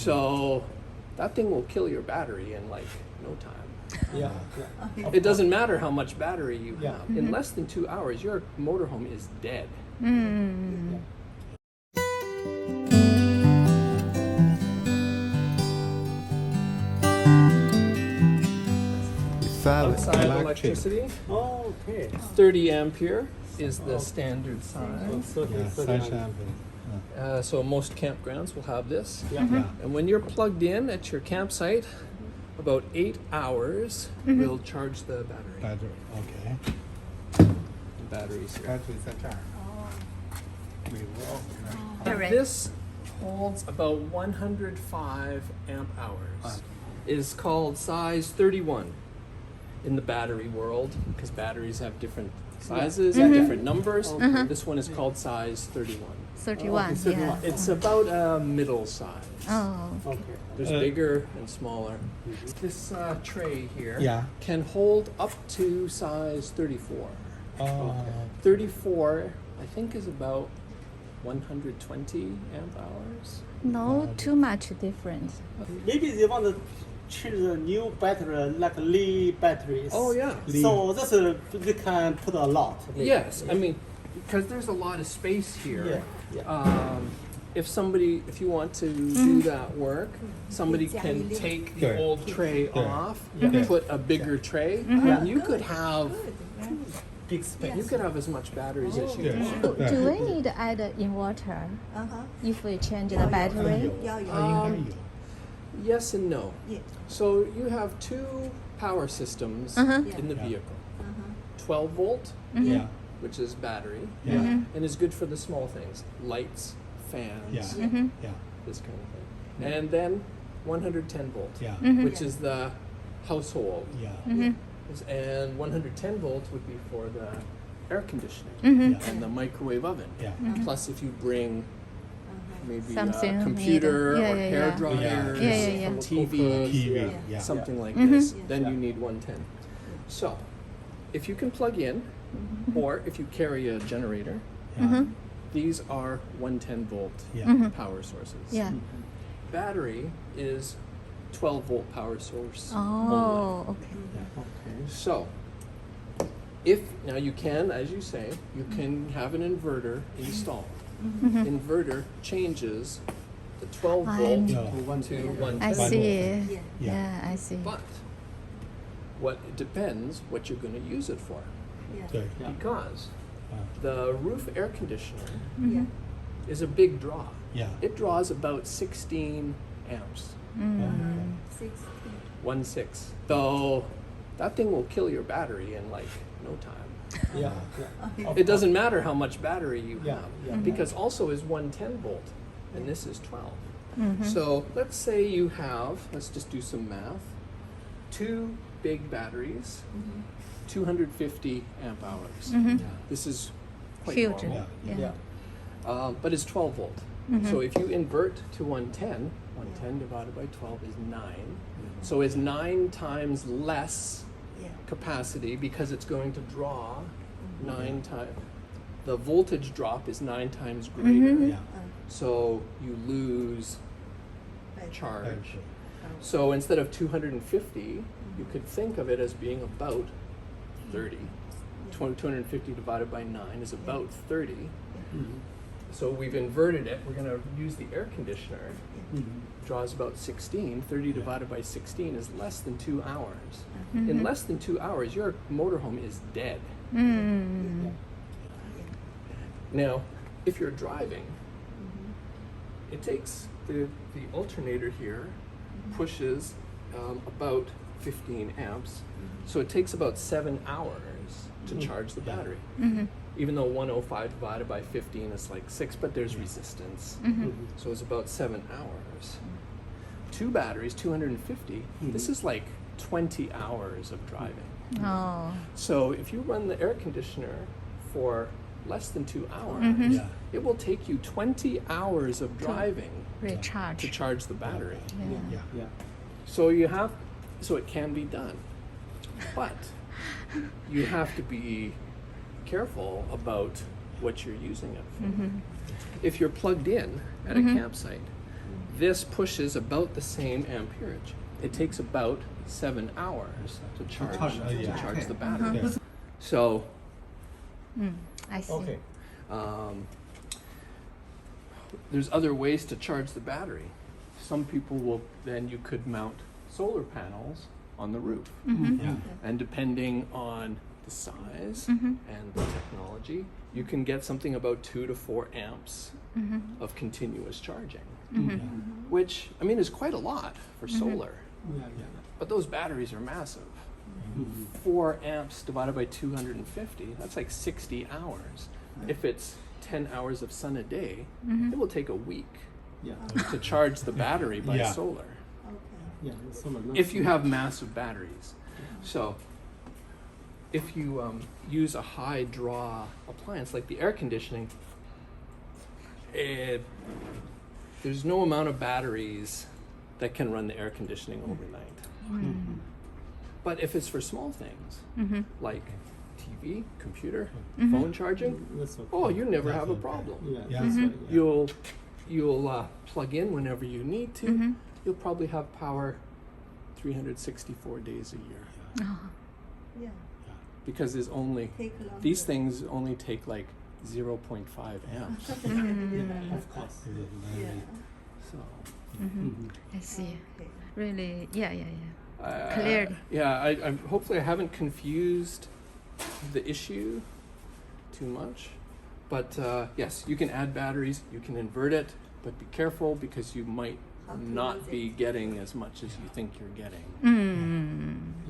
So that thing will kill your battery in like no time. Yeah. It doesn't matter how much battery you Yeah. have. In less than 2 hours, your motorhome is dead. Outside electricity, Oh, okay. 30 ampere is the standard size. Yeah, 30 So most campgrounds will have this. Yeah. And when you're plugged in at your campsite, about 8 hours will charge the battery. Battery. Okay. The batteries here. Battery 在这儿。We will. This holds about 105 amp hours. Is called size 31 in the battery world because batteries have different sizes and different numbers. This one is called size 31. 31, Okay, yeah. It's about a middle size. Oh, Okay. There's bigger and smaller. This tray here Yeah. can hold up to size 34. Oh. 34, I think, is about 120 amp hours. no, too much difference. Maybe they want to choose a new battery like Li batteries. Oh, yeah. So this they can put a lot. Yes, I mean, because there's a lot of space here. Yeah. If you want to do that work, somebody can take the Sure. old tray Sure. off, Yeah. put a bigger tray, and you could have Big space. you could have as much batteries as you Yeah. want. Yeah. Do we need to add inverter if we change the battery? 应该有。 Yes and no. Yeah. So you have two power systems in the Yeah. vehicle. 12 volt, Yeah. which is battery, Yeah. and is good for the small things, lights, fans, Yeah. Yeah. this kind of thing. And then 110 volt, Yeah. which is the household. Yeah. And 110 volt would be for the air conditioning Yeah. and the microwave oven. Yeah. Plus, if you bring maybe Something a computer needed. Yeah, or yeah, hair yeah. dryers, Yeah, yeah, yeah. TV, TV. Yeah. something like this, then you need 110. So, if you can plug in, or if you carry a generator, Yeah. these are 110 volt Yeah. power sources. Yeah. Battery is 12 volt power source only. Oh, okay. Okay, so if now you can, as you say, you can have an inverter installed. Inverter changes the 12 volt Yeah. to 110. I see. Yeah. Yeah, I see. But what it depends what you're going to use it for, Yeah. 对。 because Ah. the roof air conditioner Yeah. is a big draw. Yeah. It draws about 16 amps, 16. 1.6. So that thing will kill your battery in like no time. Yeah. It doesn't matter how much battery you Yeah, have, yeah. because also is 110 volt, and this is 12. So let's say you have, let's just do some math, two big batteries, 250 amp hours. This is quite Huge. normal, Yeah. but it's 12 volt. So if you invert to 110, 110 divided by 12 is 9. So it's 9 times less Yeah. capacity because it's going to draw 9 times. The voltage drop is 9 times greater. Yeah. So you lose Battery. charge. So instead of 250, you could think of it as being about 30. 250 divided by 9 is about 30. So we've inverted it. We're going to use the air conditioner. Draws about 16. 30 divided by 16 is less than 2 hours. In less than 2 hours, your motorhome is dead. Now, if you're driving, it takes the alternator here pushes about 15 amps. So it takes about 7 hours to charge the battery. Even though 105 divided by 15 is like 6, but there's resistance. So it's about 7 hours. Two batteries, 250, this is like 20 hours of driving. Oh, So if you run the air conditioner for less than 2 hours, Yeah. it will take you 20 hours of driving to recharge. charge the battery. Yeah. Yeah. Yeah. So it can be done. But you have to be careful about what you're using it for. If you're plugged in at a campsite, This pushes about the same amperage. It takes about 7 hours to charge, charge, the battery. So I see. Okay. there's other ways to charge the battery. Some people will, then you could mount solar panels on the roof. Yeah. And depending on the size and the technology, you can get something about 2 to 4 amps of continuous charging, which, I mean, is quite a lot for solar. Yeah. But those batteries are massive. 4 amps divided by 250, that's like 60 hours. If it's 10 hours of sun a day, it will take a week Yeah. to charge the battery by Yeah. solar. Okay. Yeah. Summer, If you have massive batteries. So if you use a high draw appliance like the air conditioning, there's no amount of batteries that can run the air conditioning overnight. But if it's for small things like TV, computer, phone charging, That's okay. oh, you never That's have a okay. problem. Yeah. Yeah. That's right, yeah. You'll plug in whenever you need to. You'll probably have power 364 days a year Yeah. because there's only Take longer. these things only take like 0.5 amps. Of course. Yeah. So I see. Okay. Really, yeah. Clearly. Yeah, I hopefully I haven't confused the issue too much, but yes, you can add batteries, you can invert it, but be careful because you might How to not use be it. getting as much as you think you're getting. Mm.